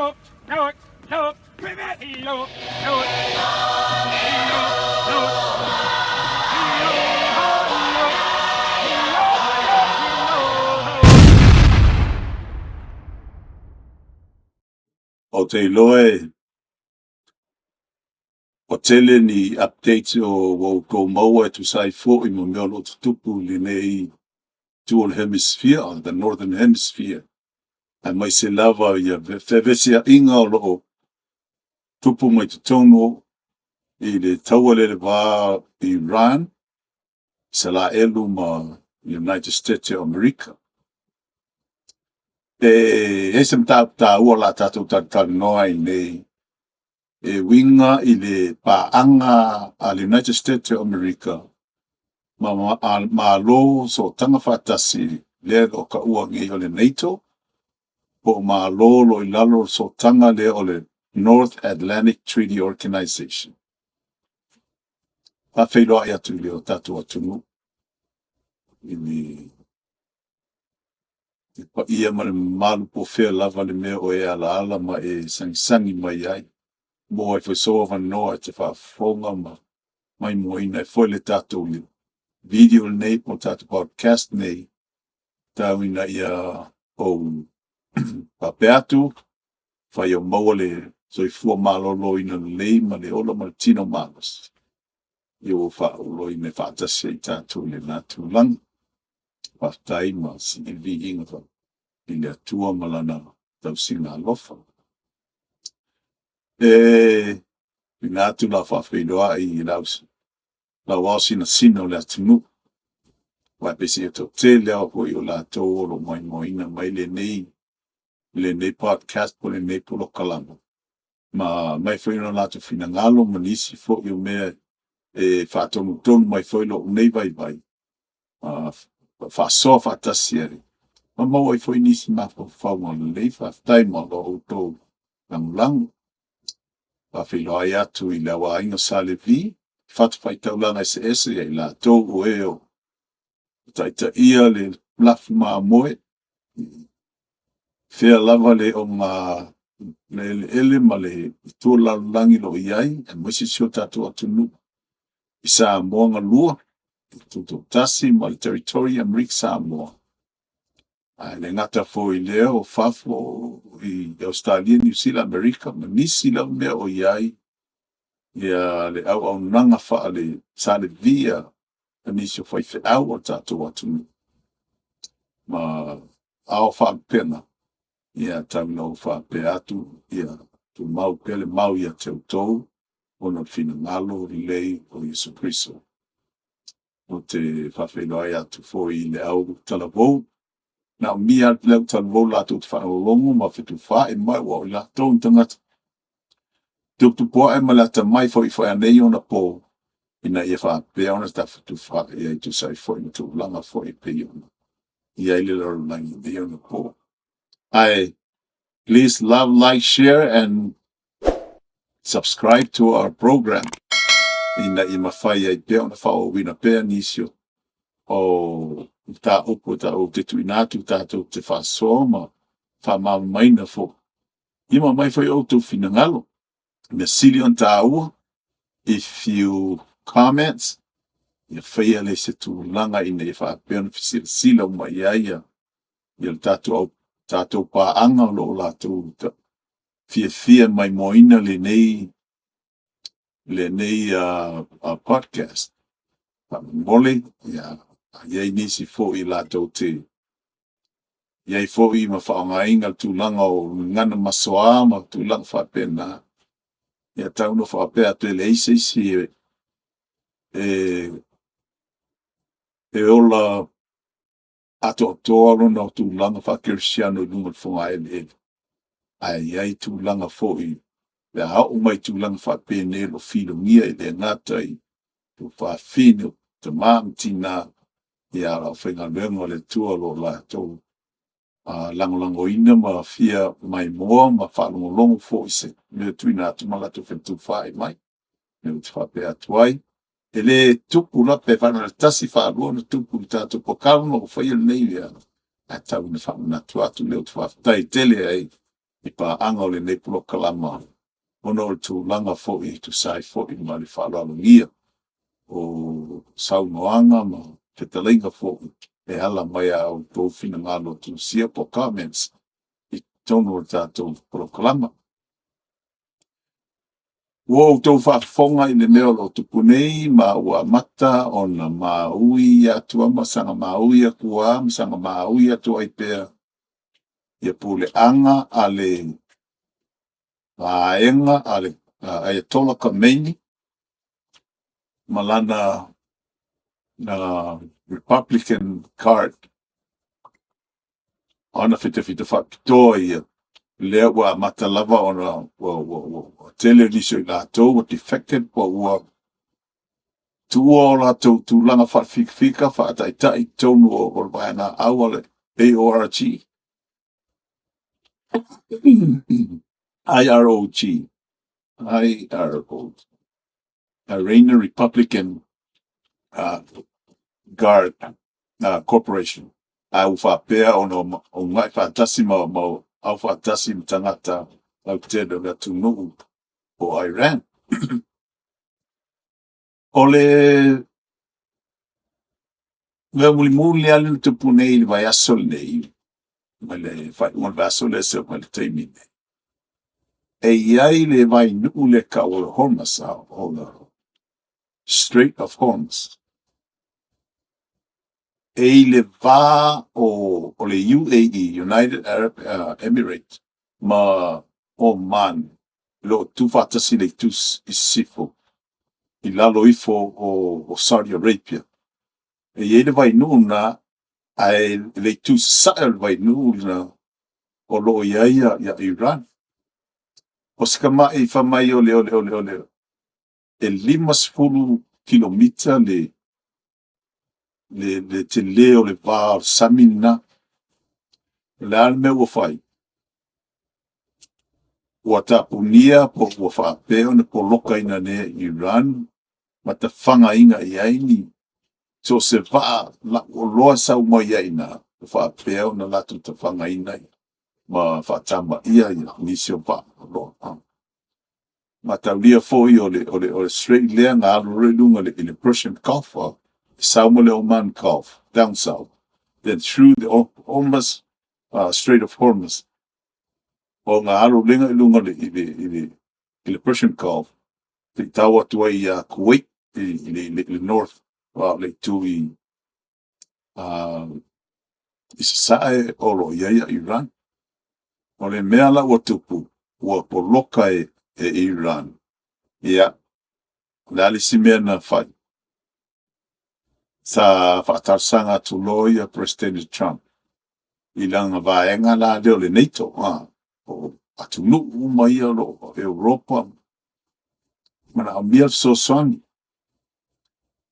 O te loe o tele ni updates o ko maua e tu sai fo I mo mea lo tupu li nei dual hemisphere, the northern hemisphere. Ai mai se lava ia vevesi a inga o loo tupu mai te tono I le taua le wā Iran, sa la elu ma United States of America. E se mta ua la tatou tatari noa I nei e winga I le paanga a le United States of America ma lo so tanga whatasi le o ka ua ngi o le NATO po ma lo I lalo so tanga le o le North Atlantic Treaty Organization. Pa whailoa I atu le o tatou atunu I pa ia ma le malu po whea lava le mea o e ala ma e sangisangi mai ai. Mo e whaisoa wanoa te whaafonga mai moina e whoi le tatou le video nei po tatou podcast nei tau ina ia o papeatu whai o maua le soifua malolo ina lei ma le ola ma le tino malas. Yo whaolo I me whaatasi I tatou le natu lang. Whaftai ma si iwi inga wha I le atua malana tau singa alofa. I natu la whawhidoa I lausi. La wasi na sino le atunu. Wai pesi e to te leo hoi o la tō oro mai moina mai le nei podcast po le nei polo kalama. Ma mai whaino la to fina ngalo manisi fo I o mea e whaatonu tonu mai whailo nei vai. Whaasoa whaatasiari. Ma mau ai whoi nisi mapa whaunga nei whaftai ma lo o tō langulangu. Whawhilo ai atu I la wa inga sale vi. Whatawhai taulanga ese I la tō o eo. Taita ia le lafu maa moe. Whea lava le o ngā le ele ma le tua lalulangi lo iai. E mwisi sio tatou atunu. I Samoa ngā lua. Tuto tasi ma le territory Amerika Samoa. Le ngata fo I leo o fafo I Australia, New Zealand, Amerika. Ma nisi lau mea o iai. Ia le au nanga wha le sale via. Anisio whai au o tatou atunu. Ma ao whaapena. Ia tauna o whaape atu. Ia tu mau pele mau ia teu tau. Ona fina ngalo lei o Yesu Christo. O te whawhenoi atu fo I le au talavou. Na mia leu talavou lato te whaolongo ma whitu wha e mai wa o lato tangata. Tuktu poa e malata mai fo I whai anei ona po. Ina ia whaapea ona ta whitu wha e tu sai fo I tu langa fo I pe ona. Ia ile laro langi de ona po. Please love, like, share and subscribe to our program. Ina I mawhai ai pe ona wha o wina pe anisio. O ta upo ta o te tuinatu tatou te whasoa ma wha maina fo. Ima mai whai o tu fina ngalo. Me sili on ta ua. If you comments, ia whaia le se tu langa ina I whaapea na sila mai iaia. Ia tatou paanga lo latou fia mai moina le nei podcast. Mole, iai nisi fo I latou te. Iai fo I ma whaongainga tūlanga o ngana masoa ma tūlanga whapena. Ia tauno whapea te le isi e ola ato toalo na tūlanga whakirisiano nunga whonga ele. Ai tūlanga fo I. Le hao mai tūlanga whapene lo filo ngia I le ngata I. Tu whawhine te māmtina. Ia rao whenga luenga le tua lo la tau. Langolango ina ma fia mai moa ma whalongolongo fo I se. Mea tuina atu malatu whentu whae mai. Mea uti whape atuai. E le tupu la pe whana tasi whaalua na tupu I tātou pokauno o whaia nei lea. A tau na whamana atu leo tu whaftai tele ai. I pa'anga o le nei pulo kalama. Ono o tu langa fo'i, tu sai fo'i ma le whaalalogia o saunoanga ma te talinga fo'i. E hala mai au tō whina ngalo tu sia po comments I tono o tātou pulo kalama. Wo tō whaafonga I le neo lo tupu nei ma ua mata o na maui atua masanga maui akua, masanga maui atua I pēr. Ia pule anga ale vaenga ale Ayatollah Khomeini malana na Republican card ona fita whakitoa ia lea wa matalava ona wa televiso I lātou wa defected wa ua tua o lātou tūlanga whawhikawhika whaataitai tonu o vaena awale AORG IROG Iranian Republican Guard Corporation. Au whapea o ngai whaatasi mau au whaatasi tangata au tēnā mea tūnuu o Iran. Ole mea muli ale tupu nei li vai asol nei. Mele whai uan vasol e se mele teimi nei. E iai le vai nuu le ka o le hormuz o le Strait of Hormuz. E le va o le UAE, United Arab Emirates, ma Oman, lo tu fatasi le tus I sifo, I lalo ifo o Saudi Arabia. E le vai nuna, ai le tus sael vai nuna o lo ia Iran. O skama I famai ole. E 5 kilomita le te leo le va o samina le alme ua fai ua tapunia po ua whaapeo na po loka ina ne Iran ma ta whanga inga I aini so se vaa la o loa sau mai aina whaapeo na latu ta whanga ina ma whaatamba ia nisio vaa loa ma taulia foi o le Strait lea ngā alu lunga le Persian Gulf South Oman Gulf, down south, then through the Hormuz, Strait of Hormuz. O ngā aro linga I lunga I le Persian Gulf, te tawa tua I Kuwait, I north, le tu I sae o lo ia Iran. O le mea la ua tupu, ua po loka e Iran. Ia, le alisi mea na whai. Sa whaatarsanga tuloia President Trump. I langa vaenga la leo le NATO. O atunu mai o Europa. Mana amia so swani.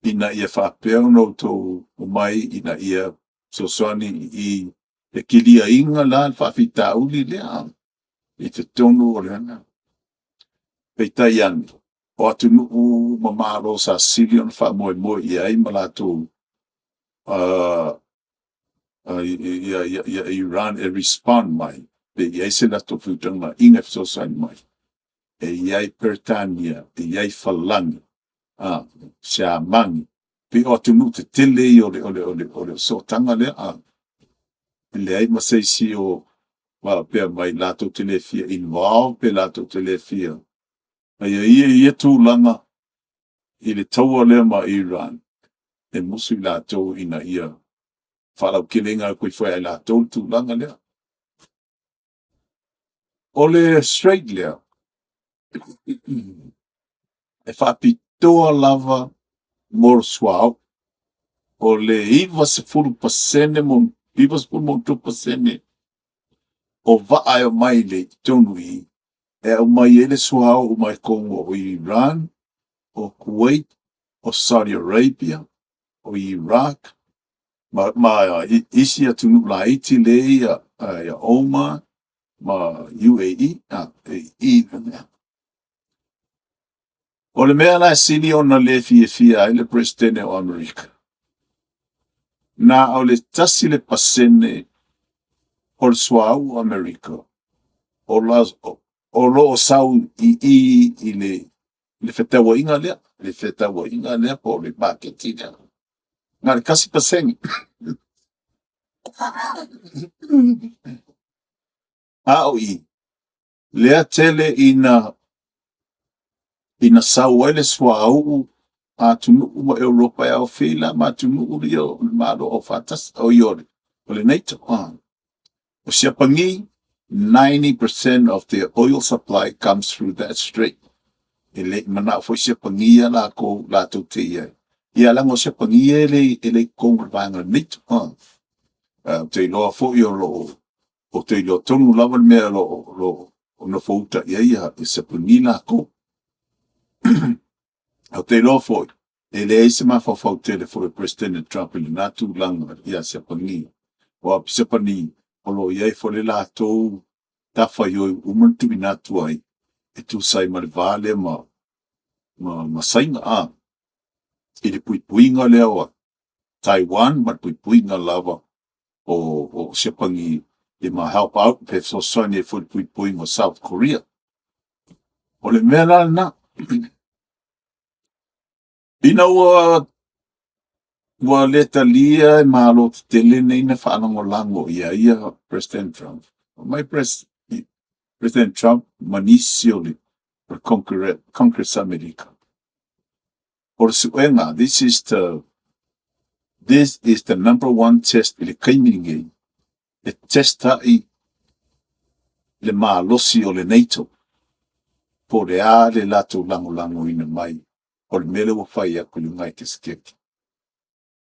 Ina ia whaapeo no to mai ina ia so swani I e kilia inga la whaafita uli lea. I te tonu o leana. Peita iani. O atunu mamaro sa Sirion whaamoe I ai malato Iran e respond mai. Pe iai se na to futanga inga so swani mai. E iai Pertania, e iai Falangi, Sia Mangi. Pe o atunu te tele o le so tanga lea. Le ai masaisi o pe mai lato telefia involved pe lato telefia. Ia tūlanga I le taua lea ma Iran. E musu I lato ina ia whalau kilinga koe whai ai lato tūlanga lea. O le Strait lea. E whapitoa lava mor swao. O le iwa se furu pasene mon iwa se furu mon tu pasene. O vae o mai le tonui. E o mai ele swao o mai kongo o Iran, o Kuwait, o Saudi Arabia, o Iraq, ma isi atunu la iti le ia Oman, ma UAE, o le mea la sili ona le fia ai le presidente o Amerika. Na o le tasi le pasene o le swau o Amerika. o lo sau i le fetawa inga lea po le paketi lea. Ngā le kasi pasengi. Au i, lea tele ina sau ele swa au a tunu ma Europa ya ofila ma tunu rio ma lo ofatas o yore. O le NATO. O sia pangi, 90% of the oil supply comes through that strait. Ele mana fo sia pangia la ko la to te ia. Ia lango sia pangia ele kong vanga NATO. Te loa fo yo lo o te lo tonu lava mea lo no fouta ia sia pangi la ko. O te loa fo ele ese ma fa fautele for President Trump le natu langa ia sia pangi. Wa sia pangi o lo iai fo le la to tafa yo umuntu binatu ai e tu sai ma le vale ma sainga i le puipuinga lea wa Taiwan ma puipuinga lava o sepangi le ma help out pe so sonia fo puipuinga South Korea o le mea na ina wa leta lia ma lo tele nei na whanongo lango ia President Trump. My President Trump manisio li per Congress America. Or suenga, this is the number one test le kaimiringe. Le testa i le maalosi o le NATO. Po le a le lato lango ina mai. O le mele wa whai aku le ngai keskeki.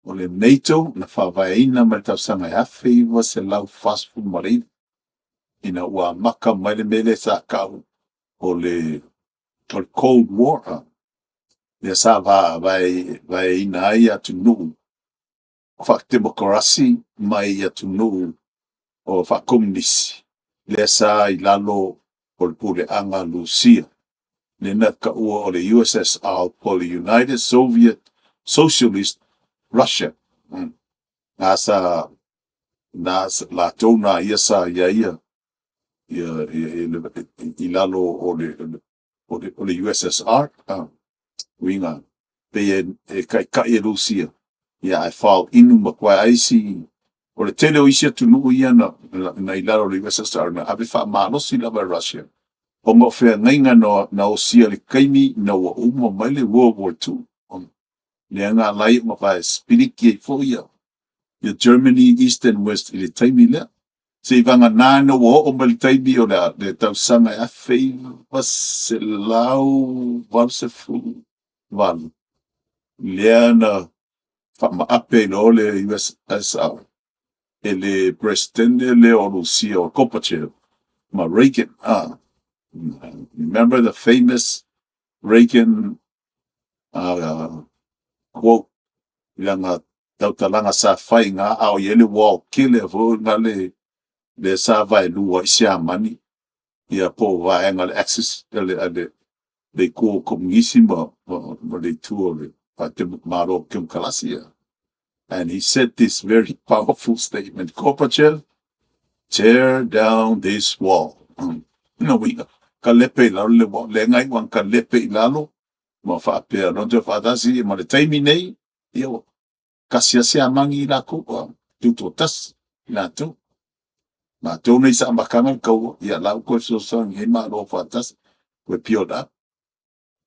O le NATO na whawaina ma le tausanga hafe iwa se lau fast food marei. Ina ua maka mai le mele sa kau o le Cold War. Le sa vai ina ai atu nuu. Whak demokrasi mai atu nuu o whak komunisi. Le sa i lalo o le pule anga Lucia. Le na ka ua o le USSR po le United Soviet Socialist Russia. Nasa la tona ia sa ia i lalo o le USSR. Winga pe kai Lucia. Ia ai fal inu makwa aisi o le tele o isia tunu ia na i lalo le USSR na ave fa malosi lava Russia. O mo fea ngainga na o sia le kaimi na ua uma mai le World War II. Le anga lai ma fa spiriki e fo ia. Ia Germany, East and West i le taimi lea. Se vanga nana o mai le taimi o le tausanga a fei se lau valsefu valu. Lea na fa maape no le USSR. E le presidente le o Lucia o Gorbachev. Ma Reagan, remember the famous Reagan quote, langa tautalanga sa fai ngā au yele wall kile vo ngā le sa vai lua isia mani. Ia po vai ngā le Axios, le ko komunisi ma le tuo le patem maro kim kalasia. And he said this very powerful statement, Gorbachev, tear down this wall. No, we kalepe lalo le ngai wan kalepe lalo ma fa pe no te fa dasi ma le taimi nei io kasia se amangi la ko tu tas la tu ma tu nei sa makanga ko ia la ko so he ma lo fa tas we pioda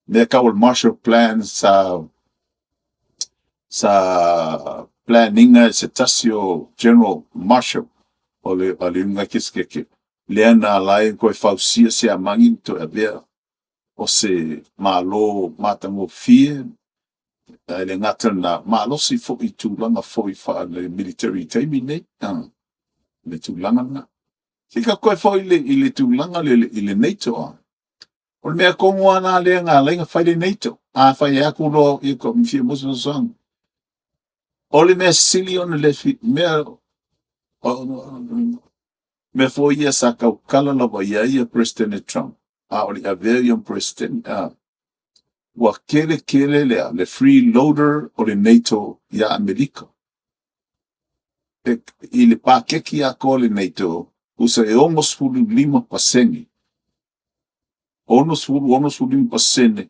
me ka ul Marshall Plan sa planning se tasio General Marshall o le ngai kiskeke le na lai ko fausia se amangi to avea o se malo matango fie le ngata na malo si fo I tūlanga fo I wha le military taimi nei le tūlanga na sika koe fo I le tūlanga I le NATO o le mea kongo ana le ngā lenga whai le NATO whai aku lo I ko mwhia musu sang o le mea sili ona le mea me fo ia sa kau kala lawa ia President Trump o le Averian President wa kele le freeloader o le NATO ia Amerika I le pakeki a ko le NATO usa e almost 5%. Almost 5%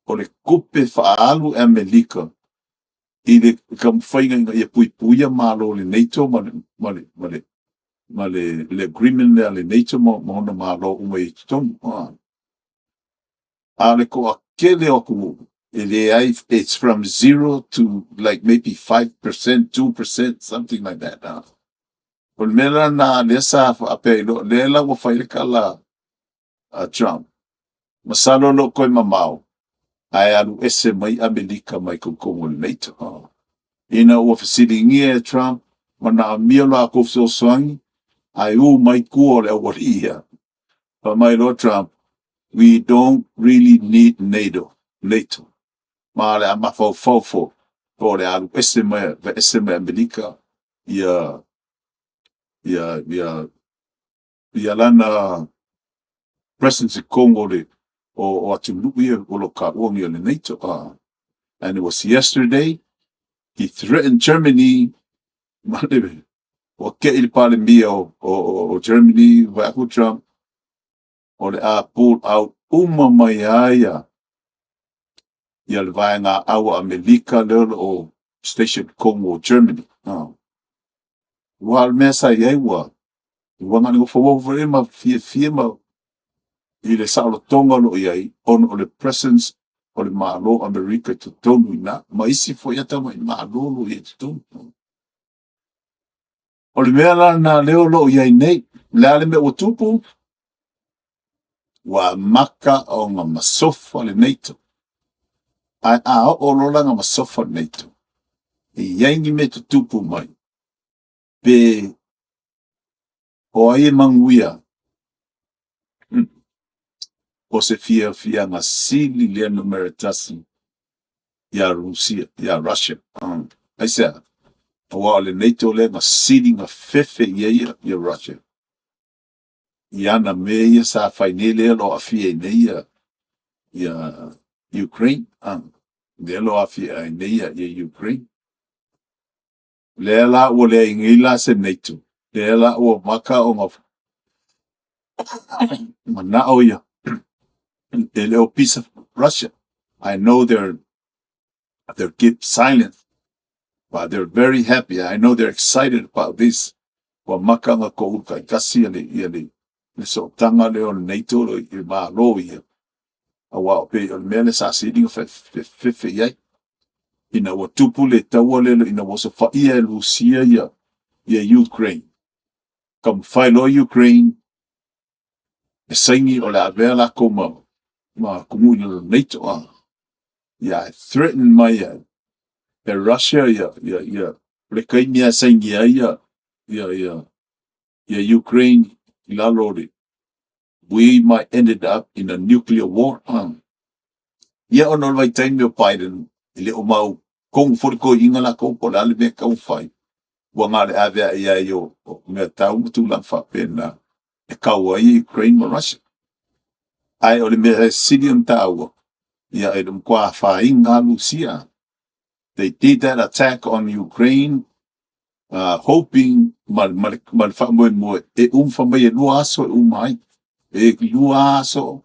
o le kupe whaalu e Amerika i le kamwhainga i e puipuia malo le NATO ma le agreement le NATO ma hona malo uma i tonu. A le ko a kele o ku it's from 0 to like maybe 5%, 2%, something like that. O le mela na le sa ape le la wa whaile kala Trump. Masalo lo koe mamao. Ai alu ese mai Amerika mai kukongo le NATO. Ina ua fasilingia Trump mana mia la ko so swangi ai mai kuo le waria. Pa mai lo Trump, we don't really need NATO. Ma le ama fo po le alu ese mai Amerika ia lana presence Congo le o atu nuia o lo ka uangi o le NATO. And it was yesterday he threatened Germany. O ke ili pale mia o Germany wa ku Trump o le a pull out mai aia ia le vaenga awa Amerika le o station Congo Germany. Wa al mesa ia wa ngani go fo over ma fie ma i le sa lo tonga lo iai on o le presence o le malo Amerika to tonu na ma isi fo ia tama i malo lo i tonu. O le mea la na leo lo iai nei, le ale me o tupu, wa maka o nga masofa le NATO. Ai o lola nga masofa le NATO. Iai ni me tupu mai. Pe o ai manguia. O se fia nga sili le numeratasi ya Russia. Ai sea. Wa le NATO le nga sili nga fefe ia Russia. Iana meia sa fainele lo afia neia ia Ukraine. Le lo afia neia ia Ukraine. Le la o le ingila se NATO. Le la o maka o nga mana o ia. Le o piece of Russia. I know they're keep silent, but they're very happy. I know they're excited about this. Wa maka nga ko uka kasi ia le so tanga le o NATO lo i ba lo ia. Awa pe o mele sa sidi fe ia. Ina wa tupu le taua le ina wa so fa ia Rusia ia Ukraine. Kam fai lo Ukraine e saingi o le avela ko ma kumuni lo NATO. Ia threaten mai e Russia ia le kai mia saingi ia Ukraine ila lori. We might ended up in a nuclear war. Ia ono vai taimi o Biden ile o mau kong furiko inga la ko po la le me ka fai. Wa ngale ave ia yo me tau tu la fa pena e ka wa Ukraine ma Russia. Ai o le me Syrian tau. Ia e dum kwa fa inga Lucia. They did that attack on Ukraine, hoping mal fa mo e fa mai lua so mai e lua so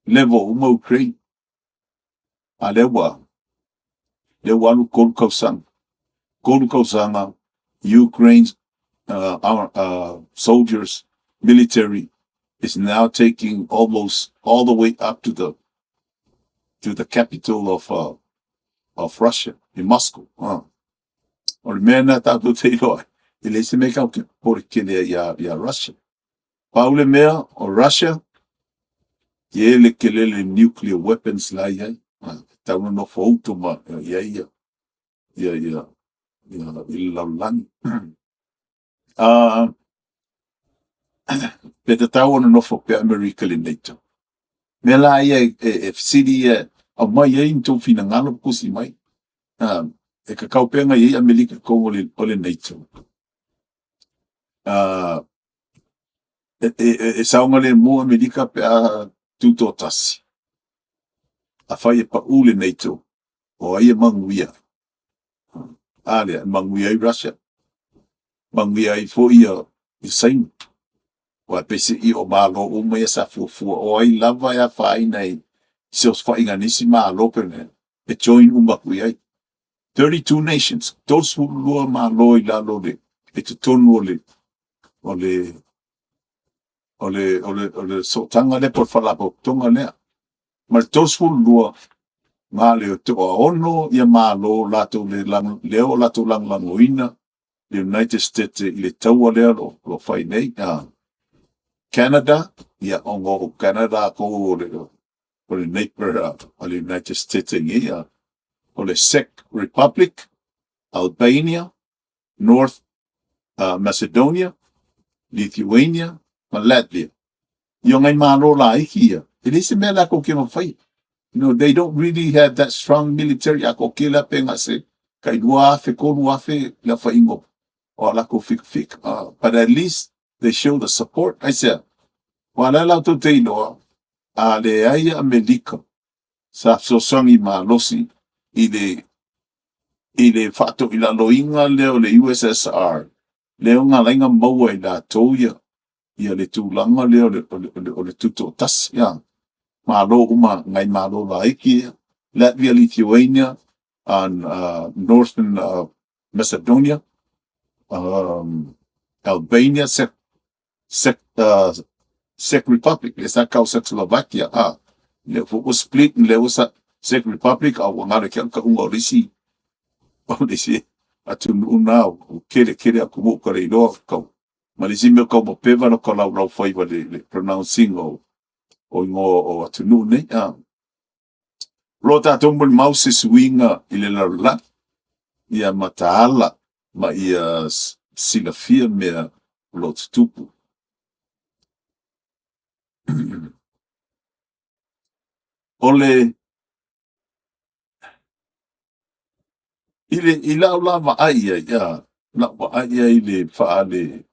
level Ukraine. Alewa lu kolu kausanga Ukraine's our soldiers military is now taking almost all the way up to the capital of Russia in Moscow. O le mea ta tu te loa ele se me ka por que ya Russia. Paule mea o Russia ele kelele nuclear weapons la ia. Ta no foto ma ia ilaulani. Peta tau no fo pe America le NATO. Me la ia e city a mai ia into fina ngalo kusi mai. E ka kaupenga ia America ko ole NATO. E saunga le mo America pe a tutotasi. A fai pa ule NATO. O ia manguia. Ale manguia i Russia. Manguia i fo ia isain wa pese I o malo uma ia sa fuafua o ai lava ia faaina I seus faiganisi malo pene e join uma kui ai 32 nations those who lua malo I lalo le e tutonu ole sotanga le por falapo tonga lea ma those who lua nga le to ono ia malo lato le lang leo lato lang langoina the United States I le taua lea lo fai nei Canada ia ongo Canada ko le neighbor o le United States ia o le Czech Republic Albania North Macedonia Lithuania ma Latvia Yung ngai malo la ia it is me la ko kino fai they don't really have that strong military ako kila pe nga se kai dua fe ko dua fe la fa ingo o la ko fik but at least they show the support I said wala la to te no ale ai America sa so songi malosi ile fato ila loinga leo le USSR leo nga lenga maua I la toia ia le tūlanga leo le tuto tas ya malo uma ngai malo la iki Latvia Lithuania and Northern Macedonia Albania Czech Republic le sa kau Czechoslovakia le fu split le usa Czech Republic au ngare ka unga risi atu una kere aku ko le do kau Malizime ko mo peva no kola lau fai wa le pronouncing o ngo o atu ne lo ta tombol mouse swinga ile la ia mataala ma ia silafia me lo tupu ole ile ila lava ai ya na wa ai ile faale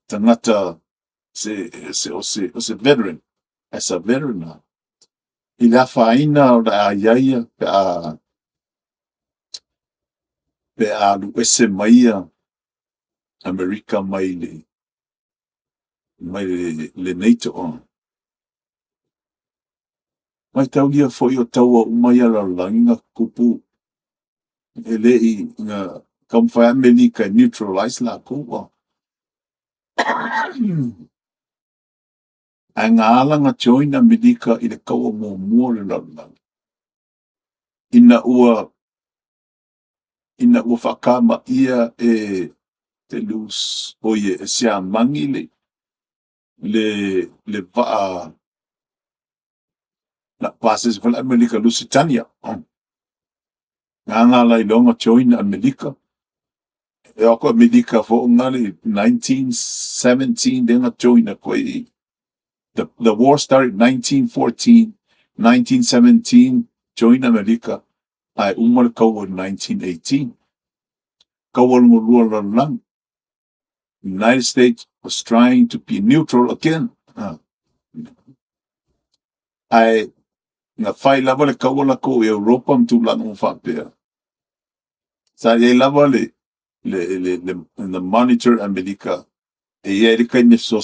tangata se veteran as a veteran ila faina o da ayaia pe a luese maia America mai le NATO on mai tau dia foi o tau o mai ala langa kupu ele I nga come for America neutralize la kuwa Anga alanga join America I le kaua mo le langa ina ua whakama ia te lus oie e sea mangi le vaa na pases vala America Lusitania nganga la ilonga join America e ako America fo ngale 1917 denga join a koe the war started 1914 1917 join America ai umar kawa 1918 kawa ngulua lang United States was trying to be neutral again ai nga fai lava le kawa la ko Europa mtu lang ufapea sa ye lava le monitor America e ye ka ni so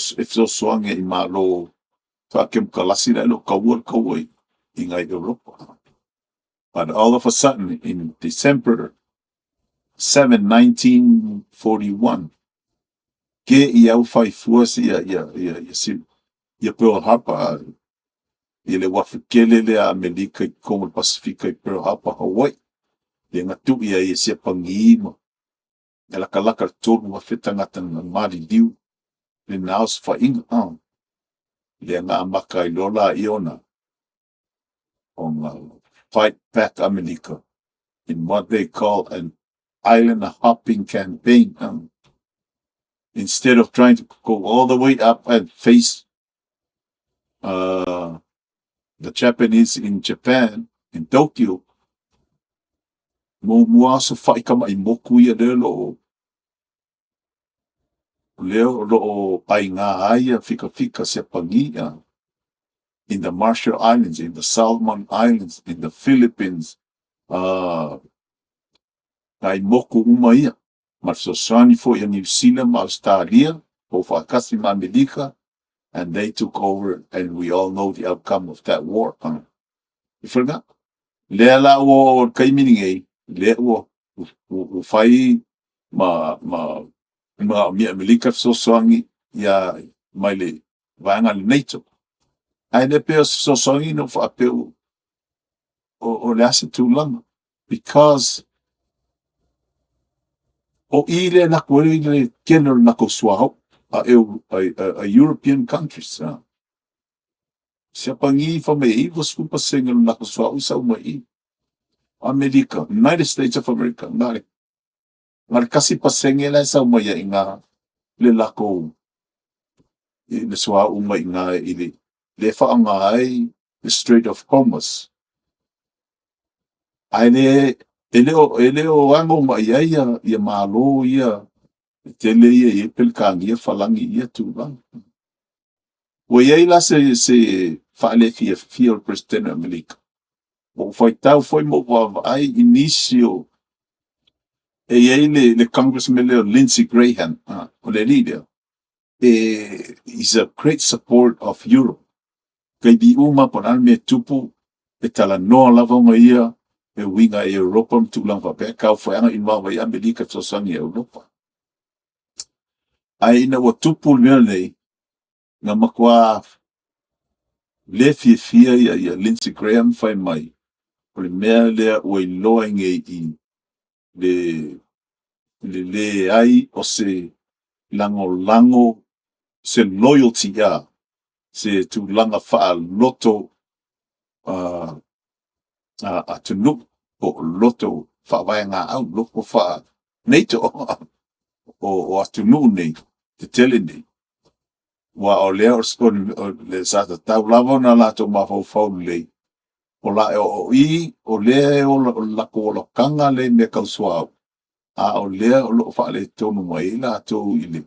soange I malo fa kem kalasi la lo kawa I ngai Europa. But all of a sudden, in December 7, 1941, ke iau fai fuasi ia Pearl Harbor, le wafikele le Amerika I Kongo Pasifika I Pearl Harbor, Hawaii, le ngatu ia sia pangima, e laka tonu wafeta ngata mari diu, le naos fa inga, le nga amaka I lola iona, on fight back America in what they call an island hopping campaign. Instead of trying to go all the way up and face the Japanese in Japan, in Tokyo, mua so fai kama I moku ia leo pai ngā aia fika se pangia in the Marshall Islands, in the Solomon Islands, in the Philippines, ngai moku uma ia Masosani for New Zealand, Australia, over Kasima Medica, and they took over, and we all know the outcome of that war. You forgot? Lela wo kaimininge, le wo fai ma America Sosani ya maile vanga NATO. Ai le pe Sosani no fa pe o le ase too long, because o ile na kwere ile kenol na ko swao a European countries. Siapa ngi fa me I was kupa single na ko swao sa mai America, United States of America, ngare kasi pasengela sa mai inga le lako le swao mai inga ile le fa ngai the Strait of Hormuz. Aile ele o ango mai ia malo ia tele ia pelkang ia falangi ia tu bang. O ia la se fale fia o presidente America. O foi tau foi mo ai inicio e ele le congressman Lindsey Graham, o le leader. Is a great support of Europe. Kai bi uma por alme tupu e tala no lava ia e winga e Europa tu lang pa pe ka foi anga inwa vai America so sangi Europa. Ai na o tupu le nga makwa le fia ia Lindsey Graham fai mai. O le mea lea o loa nge I le ai o se lango se loyalty ya se tu langa faa loto a tunu o loto faa vai ngā au loko faa NATO o atunu nei te tele nei wa o lea o le sata tau lava na lato mafau lei o la o lea o lako o kanga le me kausua o lea o lo faa le tonu mai la to ile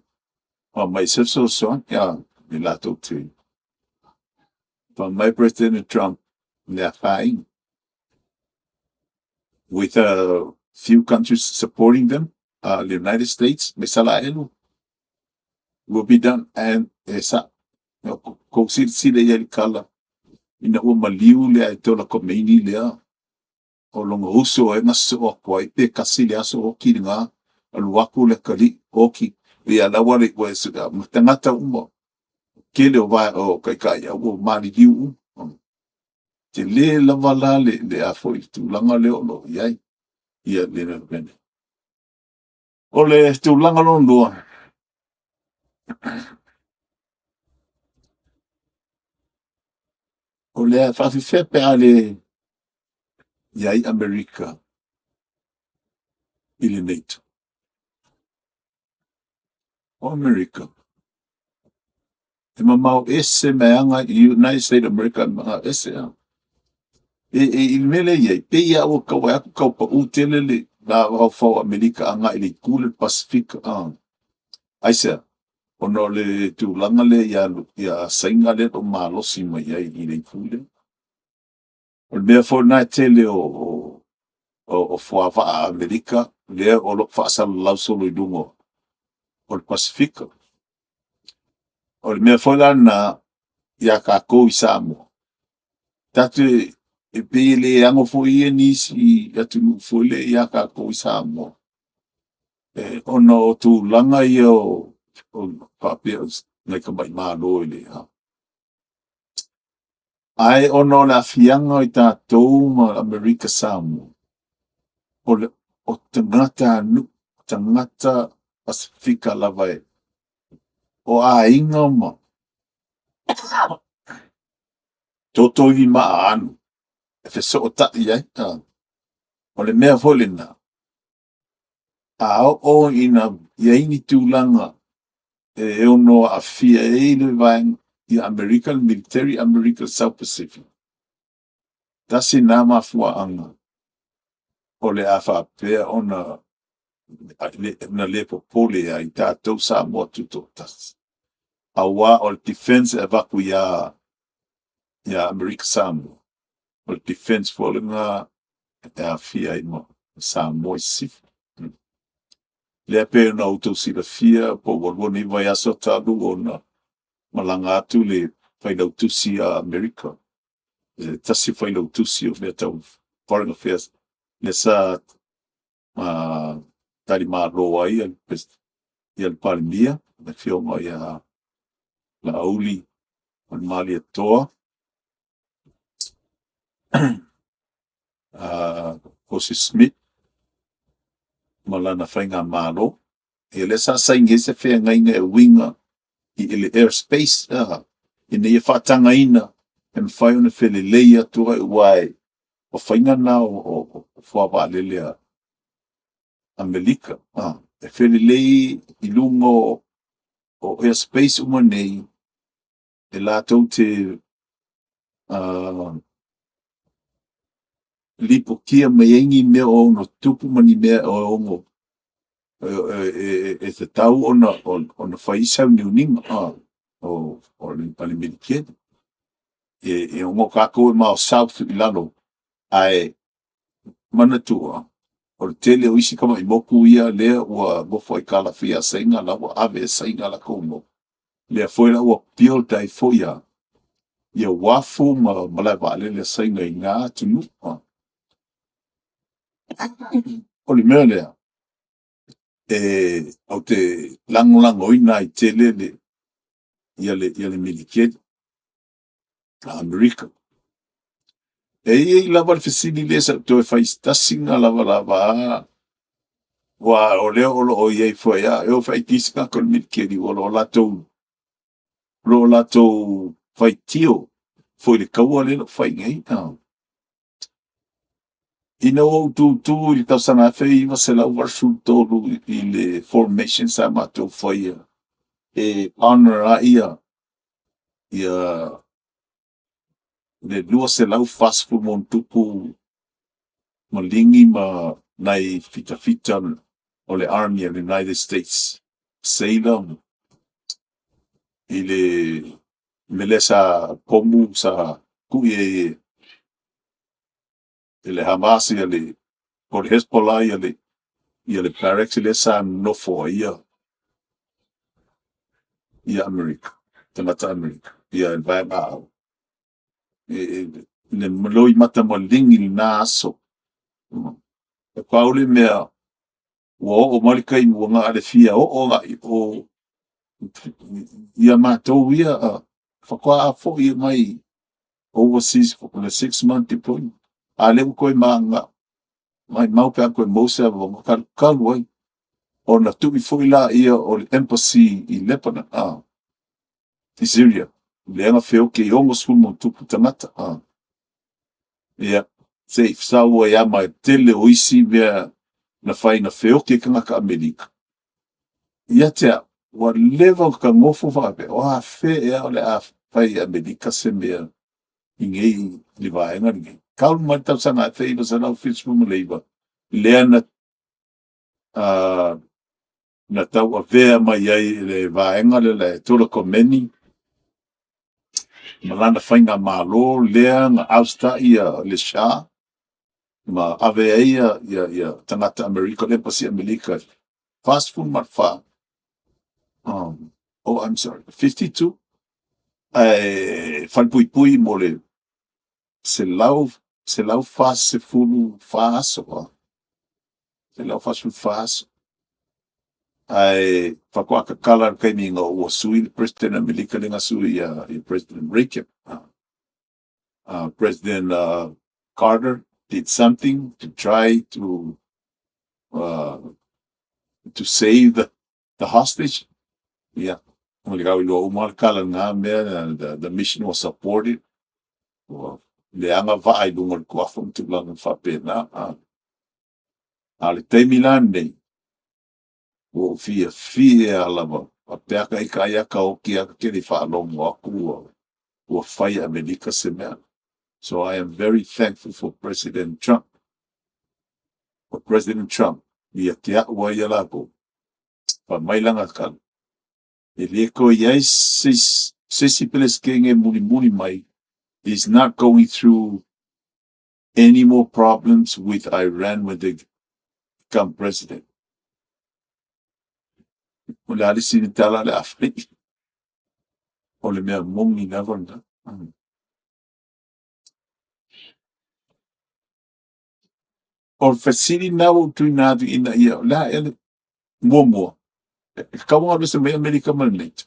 ma mai so ya ni la to te from my President Trump they're fine with a few countries supporting them, the United States mesala elu will be done and esa ko si le yel kala ina o maliu le to la komeni le o longo uso e na so ko ai pe kasi le aso o kiringa aluaku le kali oki e ala wale ko se ga mtangata umo kele o vai o kai o maliu te le lavala le a foi tu langa le o yai ia le na bene o le tu langa lo ndo o le fa fe pe ale yai America ile NATO o America te mamau ese meanga United States of America ese il mele ye pe ya o ka wa ka pa utelele na wa fa America anga ile kule Pacific aisa ono le tu langa le ya sainga le o malo si mai ai ile kule o me for na tele o fa America le o lo fa sa la solo dungo o Pacific o me for na ya ka ko isamo tatu e pele ango fo ie nisi atu fo le ya ka ko isamo ono tu langa yo o papiers na ka mai malo ile ha ai ono la fianga i tātou ma America samo o tangata Pasifika lava o a inga ma toto i ma anu e fe so o tai ai o le mea folina a o ina iaini tūlanga e ono a fia e le vaeng i American military American South Pacific tasi nā mafua anga o le a whapea ona na le popole ai tātou sa mo tuto tas awa o le defense evacu ya America Samoa o le defense folinga e a fia i mo Samoa sif Lea pe na auto silafia po walua ni vai aso talu o na malanga atu le failautusi a Amerika. Tasi failautusi o lea tau foreign affairs. Le sa tali mālo ai ia le palemia, le fionga ia la auli o le mali atoa. Jose Smith, malana whainga mālo. E le sa sainge se whea ngainga e winga i ele airspace, i ne e whatanga ina, e mwhai ona whele leia tua e wae, o whainga na o whawa lele a Amerika. E whele lei i lungo o airspace uma nei, e lātou te lipo kia maiengi mea o no tupu mani mea o ongo. E te tau ona whaisau ni uninga o le pale mediked. E ongo kako e mao South i lalo. Ai mana tua. O le tele o isi kama i moku ia lea ua gofo i kala fia sainga la ua ave sainga la kono. Lea foila ua pio tai foia. Ia wafu malai vale lea sainga i ngā tunu. O le mea lea. Au te lango ina i tele le ia le mediked a Amerika. I lava le fesili le sa to e whaistasinga lava wa o leo olo o iei fwea e o whaitisika kon medikedi o lo latou whaitio foi le kaua le no whaingei. Ina o tu i tausana whei ma se lau warsu tolu i le formation sa matou whaia. Honor a ia le lua se lau fasfu mon tupu malingi ma nai fita o le Army of the United States. Sailor i le melesa pomu sa kui le Hamas ia le o le Hezbollah ia le Parex le sa nofo ia Amerika. Tangata Amerika. Ia vai bao. Le maloi mata malingi ni nā aso. E paule mea o malika i mua ale fia o ia mātou ia whakoa a fo ia mai overseas for the 6-month deployment. A leu koe mai maupe a koe mose a wonga kalu ai. O na tuki fo ila ia o le embassy i Lebanon. I Syria. Leanga feo ke ongo school mo tupu tangata. Ia, se ifsaua ia mai tele o isi mea na whaina feo ke kangaka Amerika. Ia tea, wa lewa ka ngofo whape, o a fe ea o le a whai Amerika se mea i ngei li vaenga ni ngei. Kaulu mai tau sana a whai basa lau fisku mo leiva. Lea na tau a vea mai ai le vaenga le tola komeni. Malana whainga malo lea nga austa ia le sha. Ma ave ia tangata Amerika le pasi Amerika. Fast food mat fa. I'm sorry. 52. Whalpui mo le se lau fast se fulu fast o. Se lau fast food fast. Whakoaka kala kai minga o sui le President Amerika le nga sui President Reagan. President Carter did something to try to save the hostage. Yeah. The mission was supported. Leanga vai dungal kuafum tulang fapena. Ale temilan nei. O fia alava. Apeaka ikaya ka o kia kiri whaalong waku o whai Amerika se mea. So I am very thankful for President Trump. Ia te aua ia lako. Pa mailanga kala. E leko iai sesi peles kenge muni mai is not going through any more problems with Iran when they become president. o le alisi ni tala le Afrika o le mea mongi na vanda. O le fasili na o tui na atu ina ia la ele mua. Kawa le se mea Amerika malneito.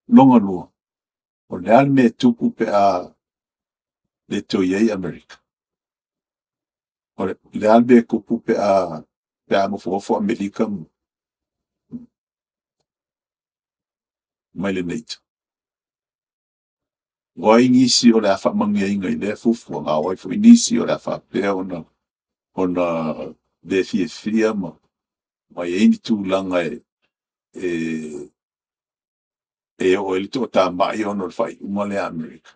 Longa lua. O le al mea tupu pe a le to iei Amerika. O le al mea kupu pe a mofofo Amerika mai le neito. Wai ngisi o le afa mangia inga i le fufu nga wai fu inisi o le afa pea ona le fia ma eini tu langa o ele to ta mai ona le fai uma le Amerika.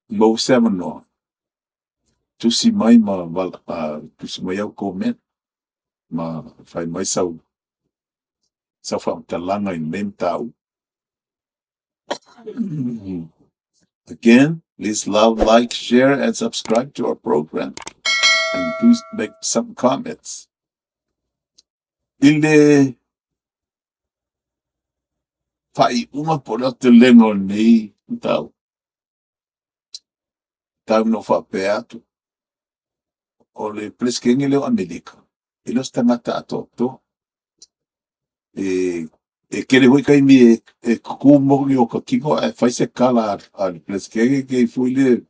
Mo seven no. Tusi mai ma tusi mai au comment ma fai mai sau fa talanga in mem tau. Again, please love, like, share, and subscribe to our program. And please make some comments. Ile fai uma pora te lengo nei tau. Tau no fa peatu. O le pleskenge leo Amerika. Ilo stangata atoto. Kere hui kai mi kukumo ni o ka kiko fai se kala a pleskenge ke fui le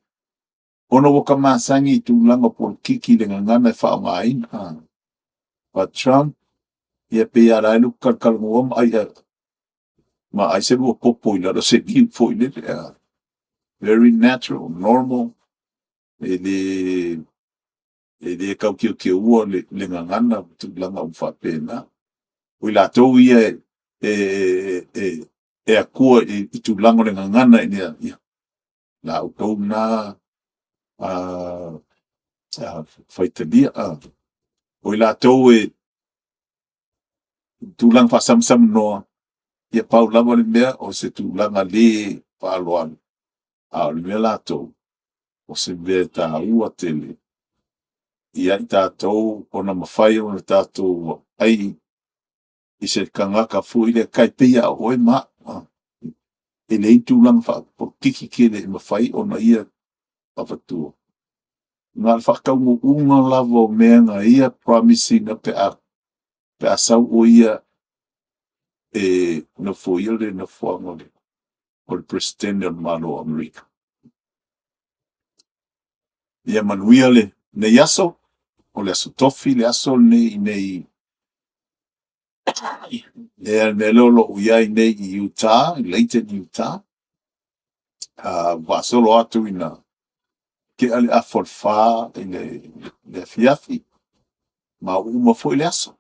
ono waka masangi tu langa por kiki le ngana fa main. But Trump ia pe ara lu kalkal ngom ma ai se lu popo ila se gi foi le very natural, normal. Ele kau ke ua le ngana tu langa fa pena. Wila to ia akua i tu langa le ngana ia la utou na faitalia wila to tu langa fa sam no ia pau lava le mea o se tu langa le pa loan le mea la to o se mea ta ua tele ia i tātou ona mawhai ona tātou ai i se kangaka fu i le kai peia o e ma e le itu lang fa po kiki ke le mawhai ona ia papatua. Ngā whakau mo unga lava o mea ngā ia promising a pe a sau o ia na fo ia le na fuanga le o le president o malo Amerika. Ia manuia le ne yaso o le aso tofi le aso nei me lolo uia nei i Utah, Layton, Utah. Wasolo atu ina ke ale a forfa le fiafi ma uma foi le aso.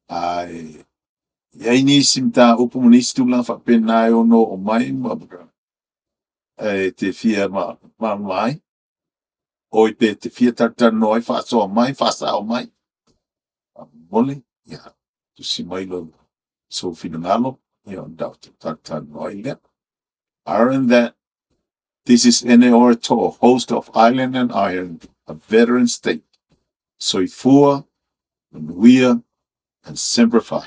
Ia ini simta upu munisi tu lang fa penai ono o mai ma te fia ma mai o te fia tartar noi fa so mai fa sa o mai mole ia tu si mai lo so finalo ia doubt tartar noi le aren't that this is NAR host of Island and Iron, a veteran state. Soifua, Nuia, and Semperfi.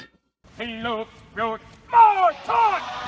He looked good. More time!